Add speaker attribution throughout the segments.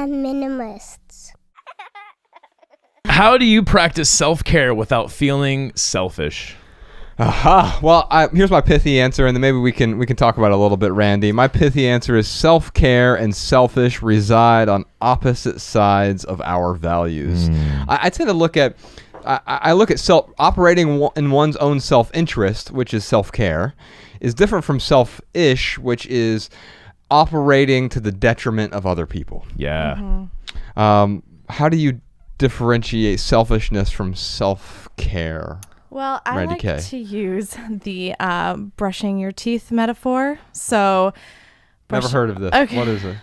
Speaker 1: Minimalists.
Speaker 2: How do you practice self-care without feeling selfish?
Speaker 3: Aha. Well, here's my pithy answer, and then maybe we can talk about it a little bit, Randy. My pithy answer is self-care and selfish reside on opposite sides of our values. I tend to look at I look at operating in one's own self-interest, which is self-care, is different from selfish, which is operating to the detriment of other people.
Speaker 2: Yeah.
Speaker 3: How do you differentiate selfishness from self-care?
Speaker 4: Well, I
Speaker 3: Randy
Speaker 4: like
Speaker 3: K.
Speaker 4: to use the brushing your teeth metaphor. So,
Speaker 3: Never heard of this.
Speaker 4: Okay.
Speaker 3: What is it?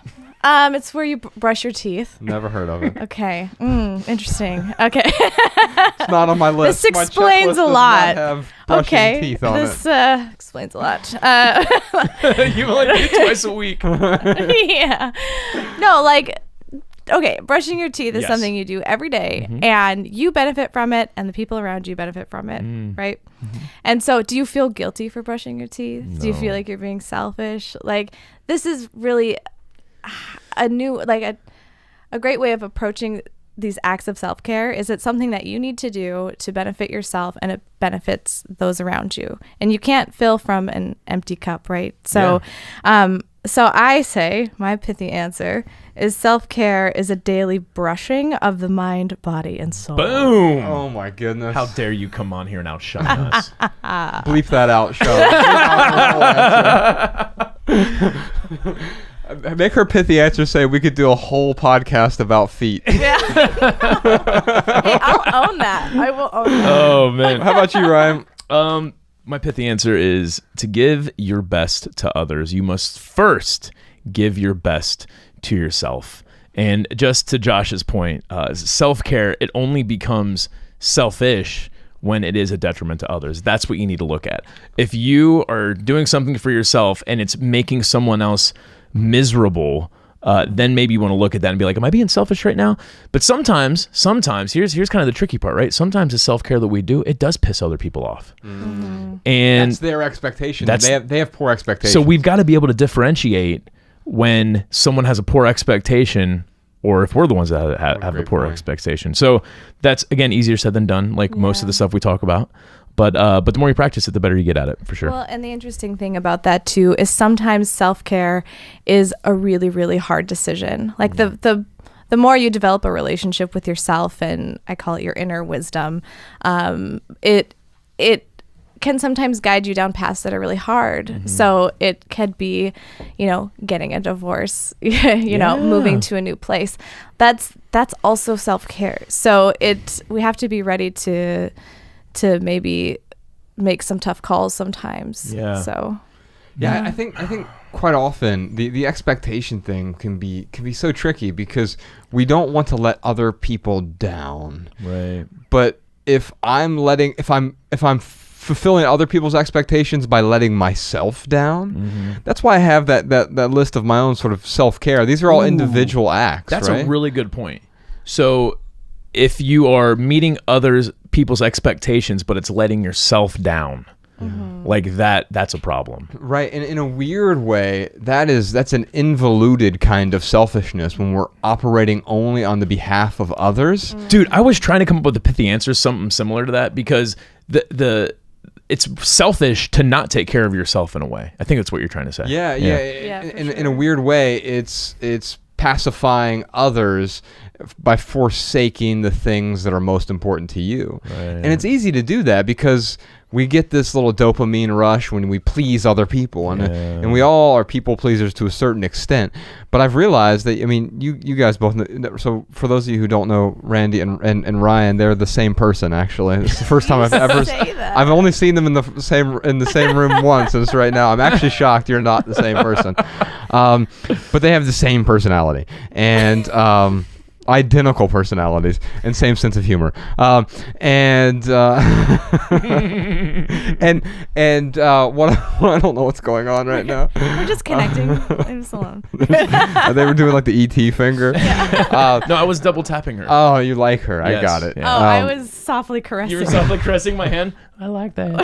Speaker 4: It's where you brush your teeth.
Speaker 3: Never heard of it.
Speaker 4: Okay. Interesting. Okay.
Speaker 3: It's not on my list.
Speaker 4: This
Speaker 3: My
Speaker 4: explains
Speaker 3: checklist
Speaker 4: a
Speaker 3: does
Speaker 4: lot.
Speaker 3: not have brushing teeth on
Speaker 4: this explains a lot.
Speaker 2: You only do it twice a week.
Speaker 4: Yeah. No, like, okay, brushing your teeth is
Speaker 2: Yes.
Speaker 4: something you do every day, and you benefit from it, and the people around you benefit from it, right? And so, do you feel guilty for brushing your teeth? Do you feel like you're being selfish? Like, this is really a new, like a great way of approaching these acts of self-care. Is it something that you need to do to benefit yourself, and it benefits those around you? And you can't fill from an empty cup, right? So, so I say my pithy answer is self-care is a daily brushing of the mind, body, and soul.
Speaker 2: Boom.
Speaker 3: Oh my goodness.
Speaker 2: How dare you come on here and outshine us?
Speaker 3: Bleep that out, Sean. Make her pithy answer say we could do a whole podcast about feet.
Speaker 4: Yeah. Hey, I'll own that. I will own that.
Speaker 2: Oh, man.
Speaker 3: How about you, Ryan?
Speaker 2: My pithy answer is to give your best to others. You must first give your best to yourself. And just to Josh's point, self-care, it only becomes selfish when it is a detriment to others. That's what you need to look at. If you are doing something for yourself and it's making someone else miserable, then maybe you want to look at that and be like, am I being selfish right now? But sometimes here's kind of the tricky part, right? Sometimes the self-care that we do, it does piss other people off. And
Speaker 3: That's their expectation. They have poor expectations.
Speaker 2: so we've got to be able to differentiate when someone has a poor expectation or if we're the ones that have a poor expectation. So that's, again, easier said than done, like most of the stuff we talk about. But the more you practice it, the better you get at it, for sure.
Speaker 4: Well, and the interesting thing about that too is sometimes self-care is a really, really hard decision. Like the more you develop a relationship with yourself, and I call it your inner wisdom, it can sometimes guide you down paths that are really hard. So it could be, getting a divorce, moving to a new place. That's also self-care. So we have to be ready to maybe make some tough calls sometimes.
Speaker 2: Yeah.
Speaker 4: So
Speaker 3: Yeah, I think quite often the expectation thing can be so tricky because we don't want to let other people down.
Speaker 2: Right.
Speaker 3: But if I'm fulfilling other people's expectations by letting myself down, that's why I have that list of my own sort of self-care. These are all individual acts.
Speaker 2: That's
Speaker 3: right?
Speaker 2: a really good point. So if you are meeting people's expectations, but it's letting yourself down, like that's a problem.
Speaker 3: Right. And in a weird way, that's an involuted kind of selfishness when we're operating only on the behalf of others.
Speaker 2: Dude, I was trying to come up with a pithy answer, something similar to that, because it's selfish to not take care of yourself in a way. I think that's what you're trying to say.
Speaker 3: Yeah. In a weird way, it's pacifying others by forsaking the things that are most important to you.
Speaker 2: Right.
Speaker 3: And it's easy to do that because we get this little dopamine rush when we please other people, and we all are people pleasers to a certain extent. But I've realized that, I mean, you guys both know, so for those of you who don't know Randy and Ryan, they're the same person, actually. It's the first time I've only seen them in the same room once, and it's right now. I'm actually shocked you're not the same person. But they have the same personality and identical personalities and same sense of humor, and what I don't know what's going on right now.
Speaker 4: we're just connecting. Leave us alone.
Speaker 3: They were doing like the ET finger.
Speaker 2: No, I was double tapping her.
Speaker 3: Oh, you like her?
Speaker 2: Yes.
Speaker 3: I got it.
Speaker 2: Yeah.
Speaker 4: I was softly caressing.
Speaker 2: You were softly caressing my hand. I like that.